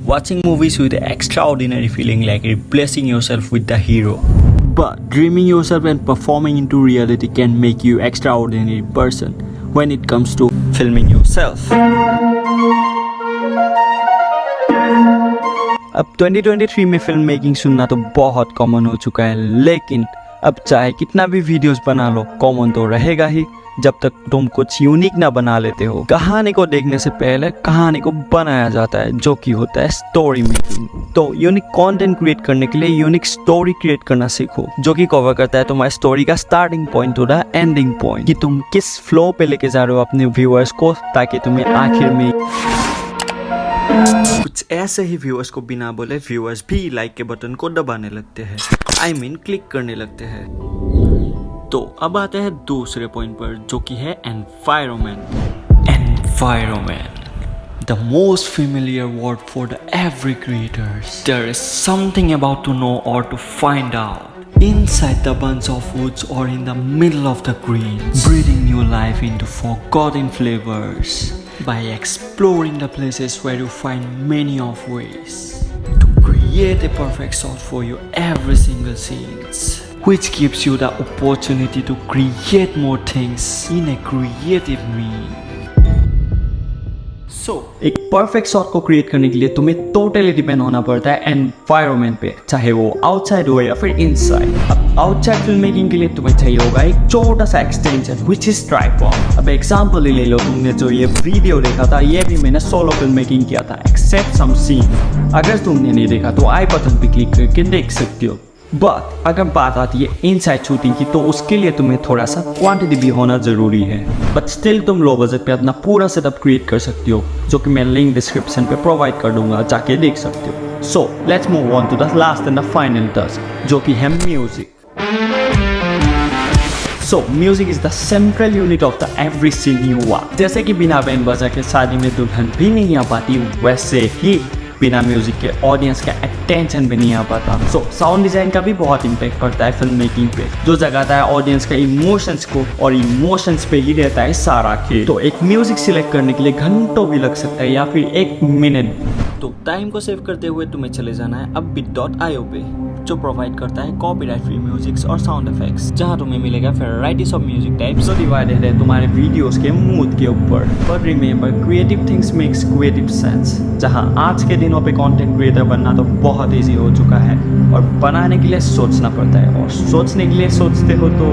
Watching movies with an extraordinary feeling like replacing yourself with the hero. But dreaming yourself and performing into reality can make you extraordinary person when it comes to filming yourself. अब 2023 में film making सुनना तो बहुत common हो चुका है, लेकिन अब चाहे कितना भी वीडियोस बना लो कॉमन तो रहेगा ही जब तक तुम कुछ यूनिक ना बना लेते हो। कहानी को देखने से पहले कहानी को बनाया जाता है, जो कि होता है स्टोरी मेकिंग। तो यूनिक कंटेंट क्रिएट करने के लिए यूनिक स्टोरी क्रिएट करना सीखो, जो कि कवर करता है तुम्हारी स्टोरी का starting point two the ending point, कि तुम किस फ्लो पे लेके जा रहे हो अपने व्यूअर्स को, ताकि तुम्हें आखिर में कुछ ऐसे ही व्यूअर्स को बिना बोले व्यूअर्स भी लाइक के बटन को दबाने लगते हैं, I mean क्लिक करने लगते हैं। तो अब आते हैं दूसरे पॉइंट पर, जो कि है environment. Environment, the most familiar word for the every creators. There is something about to know or to find out. Inside the bunch of woods or in the middle of the greens, breathing new life into forgotten flavors by exploring the places where you find many of ways to create a perfect shot for your every single scenes, which gives you the opportunity to create more things in a creative means. एक perfect shot को create करने के लिए तुम्हें totally depend होना पड़ता है environment पे, चाहे वो आउटसाइड हो या फिर इनसाइड। अब आउटसाइड फिल्म मेकिंग के लिए तुम्हें चाहिए होगा एक छोटा सा एक्सटेंशन व्हिच इज ट्राइपॉड। अब एग्जांपल ले लो, तुमने जो ये वीडियो देखा था ये भी मैंने सोलो फिल्म मेकिंग किया था एक्सेप्ट सम सीन। अगर तुमने नहीं देखा तो आई बटन पे क्लिक करके देख सकते हो। बट अगर बात आती है इनसाइड शूटिंग की, तो उसके लिए तुम्हें थोड़ा सा क्वांटिटी भी होना जरूरी है, बट स्टिल तुम लो बजट पे अपना पूरा सेटअप क्रिएट कर सकती हो, जो कि मैं लिंक डिस्क्रिप्शन पे प्रोवाइड कर दूंगा, जाके देख सकते हो। So let's move on to the last and the final task, जो कि है music. So, music is the central unit of the every scene you watch. जैसे कि बिना बैंड बजा के शादी में दुल्हन भी नहीं आ पाती, वैसे ही बिना म्यूजिक के ऑडियंस का अटेंशन भी नहीं आ पाता। सो साउंड डिजाइन का भी बहुत इम्पैक्ट पड़ता है फिल्म मेकिंग पे, जो जगाता है ऑडियंस का इमोशंस को, और इमोशंस पे ही रहता है सारा खेल। तो एक म्यूजिक सिलेक्ट करने के लिए घंटों भी लग सकता है या फिर 1 मिनट। तो टाइम को सेव करते हुए तुम्हें चले जाना है upbeat.io पे, जो प्रोवाइड करता है कॉपीराइट फ्री म्यूजिक्स और साउंड इफेक्ट्स, जहां तुम्हें मिलेगा वैराइटीज ऑफ म्यूजिक टाइप्स, जो डिवाइडेड है तुम्हारे वीडियोस के मूड के ऊपर। But remember, creative things makes creative sense. जहां आज के दिनों पे कंटेंट क्रिएटर बनना तो बहुत इजी हो चुका है, और बनाने के लिए सोचना पड़ता है, और सोचने के लिए सोचते हो तो